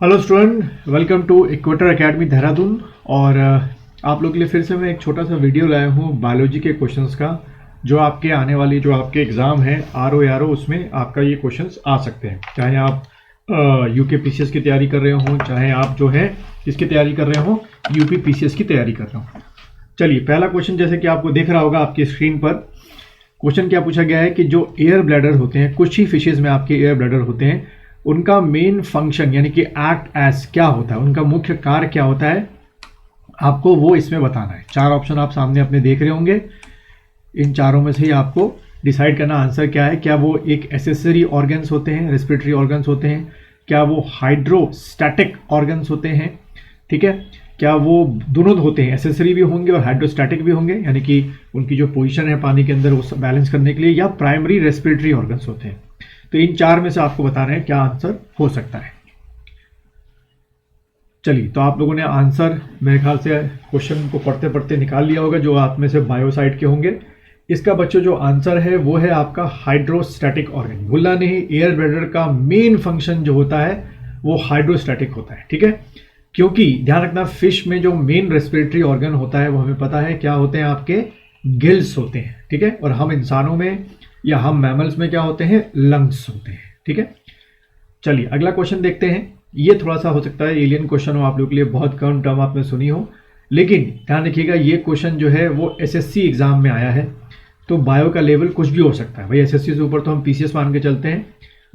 Hello student, welcome to Equator Academy Dehradun. और आप लोग के लिए फिर से मैं एक छोटा सा वीडियो लाया हूँ बायोलॉजी के क्वेश्चंस का, जो आपके आने वाली जो आपके एग्ज़ाम है आर ओ उसमें आपका ये क्वेश्चंस आ सकते हैं। चाहे आप यूके पीसीएस की तैयारी कर रहे हो, चाहे आप जो है इसकी तैयारी कर रहे हो, यूपी पीसीएस की तैयारी कर रहे हो। चलिए, पहला क्वेश्चन जैसे कि आपको दिख रहा होगा आपकी स्क्रीन पर, क्वेश्चन क्या पूछा गया है कि जो एयर ब्लैडर होते हैं, कुछ ही फिशेज में आपके एयर ब्लैडर होते हैं, उनका मेन फंक्शन यानी कि एक्ट एज क्या होता है, उनका मुख्य कार्य क्या होता है, आपको वो इसमें बताना है। चार ऑप्शन आप सामने अपने देख रहे होंगे। इन चारों में से ही आपको डिसाइड करना आंसर क्या है। क्या वो एक एसेसरी ऑर्गन्स होते हैं, रेस्पिरेटरी ऑर्गन्स होते हैं? क्या वो हाइड्रोस्टैटिक ऑर्गन्स होते हैं? ठीक है, क्या वो दोनों होते हैं, एसेसरी भी होंगे और हाइड्रोस्टैटिक भी होंगे, यानी कि उनकी जो पोजीशन है पानी के अंदर वो बैलेंस करने के लिए, या प्राइमरी रेस्पिरेटरी ऑर्गन्स होते हैं? तो इन चार में से आपको बताना है क्या आंसर हो सकता है। चलिए, तो आप लोगों ने आंसर मेरे ख्याल से क्वेश्चन को पढ़ते पढ़ते निकाल लिया होगा, जो आप में से बायो साइड के होंगे। इसका बच्चों जो आंसर है वो है आपका हाइड्रोस्टैटिक ऑर्गन। भूलना नहीं, एयर ब्लैडर का मेन फंक्शन जो होता है वो हाइड्रोस्टैटिक होता है। ठीक है, क्योंकि ध्यान रखना, फिश में जो मेन रेस्पिरेटरी ऑर्गन होता है वो हमें पता है क्या होते हैं, आपके गिल्स होते हैं। ठीक है, और हम इंसानों में या हम मैमल्स में क्या होते हैं, लंग्स होते हैं। ठीक है, चलिए अगला क्वेश्चन देखते हैं। ये थोड़ा सा हो सकता है एलियन क्वेश्चन हो आप लोग के लिए, बहुत कम टर्म आपने सुनी हो, लेकिन ध्यान रखिएगा ये क्वेश्चन जो है वो एसएससी एग्जाम में आया है। तो बायो का लेवल कुछ भी हो सकता है भाई, एसएससी से ऊपर तो हम पीसीएस मान के चलते हैं।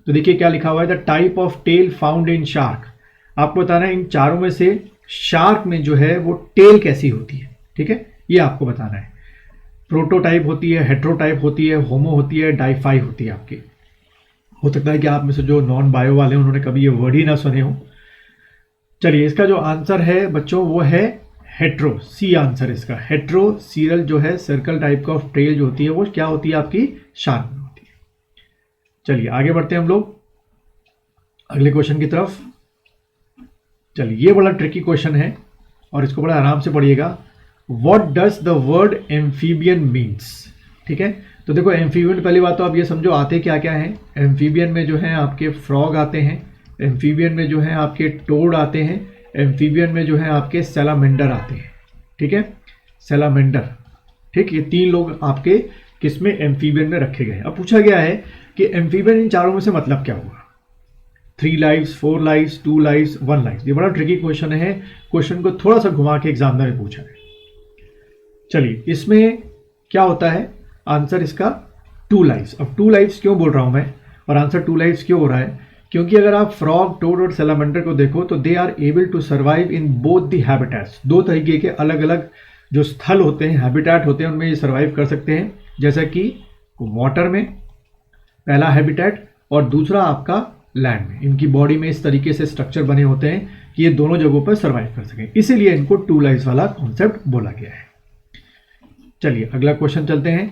तो देखिए क्या लिखा हुआ है, the type of tail found in shark. आपको बताना है इन चारों में से शार्क में जो है वो टेल कैसी होती है। ठीक है, ये आपको बताना है। प्रोटोटाइप होती है, हेट्रोटाइप होती है, होमो होती है, डाइफाई होती है आपकी। हो सकता है कि आप में से जो नॉन बायो वाले हैं उन्होंने कभी ये वर्ड ही ना सुने हो। चलिए, इसका जो आंसर है बच्चों वो है हेट्रो। सी आंसर इसका, हेट्रो सीरल जो है सर्कल टाइप का ऑफ टेल जो होती है वो क्या होती है, आपकी शार्क में होती है। चलिए आगे बढ़ते हैं हम लोग अगले क्वेश्चन की तरफ। चलिए, ये बड़ा ट्रिकी क्वेश्चन है और इसको बड़ा आराम से पढ़िएगा। What does the word amphibian means? ठीक है, तो देखो एम्फीबियन, पहली बात तो आप ये समझो आते क्या क्या हैं। एम्फीबियन में जो है आपके फ्रॉग आते हैं, एम्फीबियन में जो है आपके टोड आते हैं, एम्फीबियन में जो है आपके सैलामेंडर आते हैं। ठीक है, सैलामेंडर, ठीक, ये तीन लोग आपके किसमें, एम्फीबियन में रखे गए। अब पूछा गया है कि एम्फीबियन इन चारों में से मतलब क्या होगा। 3 लाइव्स, 4 लाइव्स, 2 लाइव्स, 1 लाइव्स। ये बड़ा ट्रिकी क्वेश्चन है, क्वेश्चन को थोड़ा सा घुमा के एग्जामिनर ने पूछा है। चलिए, इसमें क्या होता है, आंसर इसका 2 लाइव्स। अब 2 लाइव्स क्यों बोल रहा हूं मैं, और आंसर 2 लाइव्स क्यों हो रहा है, क्योंकि अगर आप फ्रॉग, टोड और सैलामेंडर को देखो तो they are able to survive in both the habitats. दो तरीके के अलग अलग जो स्थल होते हैं, हैबिटेट होते हैं, उनमें ये सर्वाइव कर सकते हैं। जैसा कि वाटर में पहला हैबिटेट और दूसरा आपका लैंड में। इनकी बॉडी में इस तरीके से स्ट्रक्चर बने होते हैं कि ये दोनों जगहों पर सर्वाइव कर सकें, इसीलिए इनको 2 लाइव्स वाला कॉन्सेप्ट बोला गया है। चलिए अगला क्वेश्चन चलते हैं।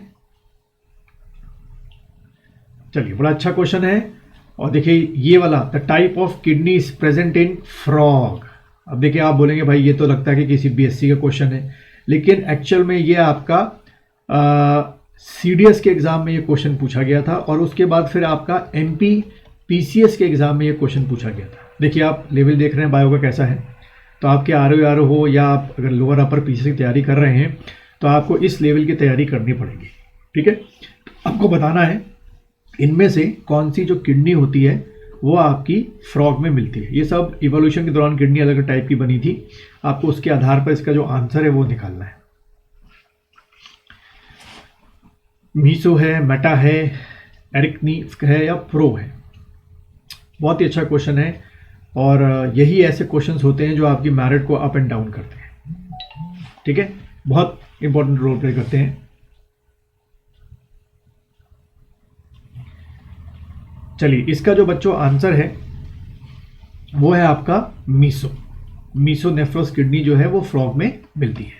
चलिए, बड़ा अच्छा क्वेश्चन है और देखिए ये वाला, the type of kidney is present in frog. अब देखिए आप बोलेंगे भाई ये तो लगता है कि किसी बीएससी का क्वेश्चन है, लेकिन एक्चुअल में ये आपका सीडीएस के एग्जाम में ये क्वेश्चन पूछा गया था, और उसके बाद फिर आपका एमपी पीसीएस के एग्जाम में ये क्वेश्चन पूछा गया था। देखिए आप लेवल देख रहे हैं बायो का कैसा है, तो आपके आर हो या आप अगर लोअर अपर पीसीएस की तैयारी कर रहे हैं तो आपको इस लेवल की तैयारी करनी पड़ेगी। ठीक है, आपको बताना है इनमें से कौन सी जो किडनी होती है वो आपकी फ्रॉग में मिलती है। ये सब इवोल्यूशन के दौरान किडनी अलग अलग टाइप की बनी थी, आपको उसके आधार पर इसका जो आंसर है वो निकालना है। मीसो है, मेटा है, एरिकनी है या प्रो है। बहुत ही अच्छा क्वेश्चन है, और यही ऐसे क्वेश्चंस होते हैं जो आपकी मैरिट को अप एंड डाउन करते हैं। ठीक है, बहुत इंपॉर्टेंट रोल प्ले करते हैं। चलिए, इसका जो बच्चों आंसर है वो है आपका मीसो। मीसोनेफ्रोस किडनी जो है वो फ्रॉग में मिलती है।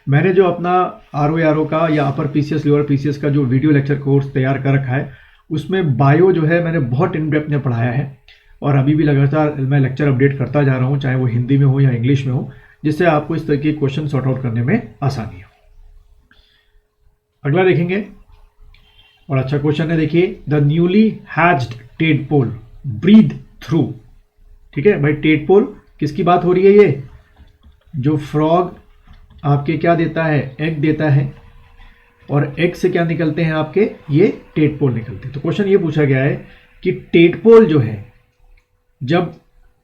मैंने जो अपना आर का या अपर पीसीएस लोअर पीसीएस का जो वीडियो लेक्चर कोर्स तैयार कर रखा है, उसमें बायो जो है मैंने बहुत इन डेप्थ में पढ़ाया है, और अभी भी लगातार मैं लेक्चर अपडेट करता जा रहा हूँ, चाहे वो हिंदी में हो या इंग्लिश में हो, जिससे आपको इस तरह के क्वेश्चन सॉर्ट आउट करने में आसानी हो। अगला देखेंगे, और अच्छा क्वेश्चन है, देखिए, the newly hatched tadpole breathe through ठीक है भाई, टेडपोल किसकी बात हो रही है? ये जो फ्रॉग आपके क्या देता है, एग देता है, और एग से क्या निकलते हैं आपके, ये टेडपोल निकलते हैं। तो क्वेश्चन ये पूछा गया है कि टेडपोल जो है जब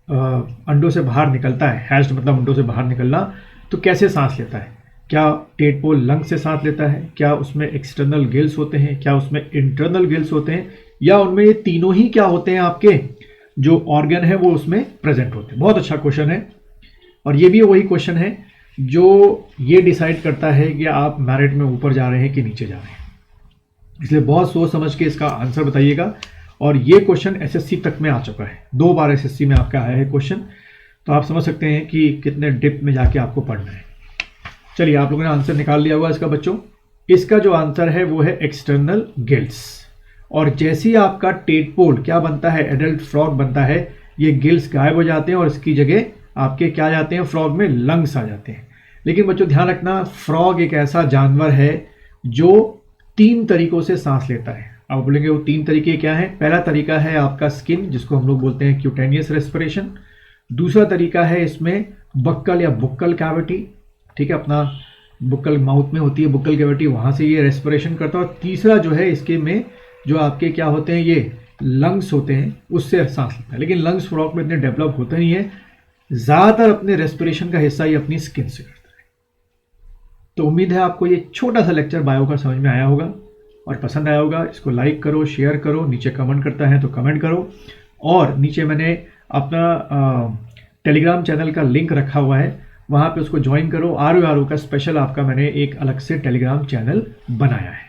अंडों से बाहर निकलता है, हैच्ड मतलब अंडों से बाहर निकलना, तो कैसे सांस लेता है? क्या टेडपोल लंग से सांस लेता है? क्या उसमें एक्सटर्नल गिल्स होते हैं? क्या उसमें इंटरनल गिल्स होते हैं? या उनमें ये तीनों ही क्या होते हैं, आपके जो ऑर्गन है वो उसमें प्रेजेंट होते हैं? बहुत अच्छा क्वेश्चन है, और ये भी वही क्वेश्चन है जो ये डिसाइड करता है कि आप मेरिट में ऊपर जा रहे हैं कि नीचे जा रहे हैं। इसलिए बहुत सोच समझ के इसका आंसर बताइएगा। और ये क्वेश्चन एसएससी तक में आ चुका है, 2 बार एसएससी में आपका आया है क्वेश्चन, तो आप समझ सकते हैं कि कितने डिप में जाके आपको पढ़ना है। चलिए, आप लोगों ने आंसर निकाल लिया होगा इसका बच्चों। इसका जो आंसर है वो है एक्सटर्नल गिल्स। और जैसे ही आपका टेडपोल क्या बनता है, एडल्ट फ्रॉग बनता है, ये गिल्स गायब हो जाते हैं और इसकी जगह आपके क्या जाते हैं, फ्रॉग में लंग्स आ जाते हैं। लेकिन बच्चों ध्यान रखना, फ्रॉग एक ऐसा जानवर है जो 3 तरीकों से सांस लेता है। आप बोलेंगे वो 3 तरीके क्या हैं? पहला तरीका है आपका स्किन, जिसको हम लोग बोलते हैं क्यूटेनियस रेस्पिरेशन। दूसरा तरीका है इसमें बक्कल या बुक्कल कैविटी, ठीक है, अपना बुक्कल माउथ में होती है बुक्कल कैविटी, वहां से ये रेस्पिरेशन करता है। और तीसरा जो है इसके में जो आपके क्या होते हैं, ये लंग्स होते हैं, उससे सांस लेता है। लेकिन लंग्स फ्रॉग में इतने डेवलप होते नहीं है, ज्यादातर अपने रेस्पिरेशन का हिस्सा ये अपनी स्किन से करता है। तो उम्मीद है आपको ये छोटा सा लेक्चर बायो का समझ में आया होगा और पसंद आया होगा। इसको लाइक करो, शेयर करो, नीचे कमेंट करता है तो कमेंट करो, और नीचे मैंने अपना टेलीग्राम चैनल का लिंक रखा हुआ है, वहाँ पे उसको ज्वाइन करो। आर का स्पेशल आपका मैंने एक अलग से टेलीग्राम चैनल बनाया है।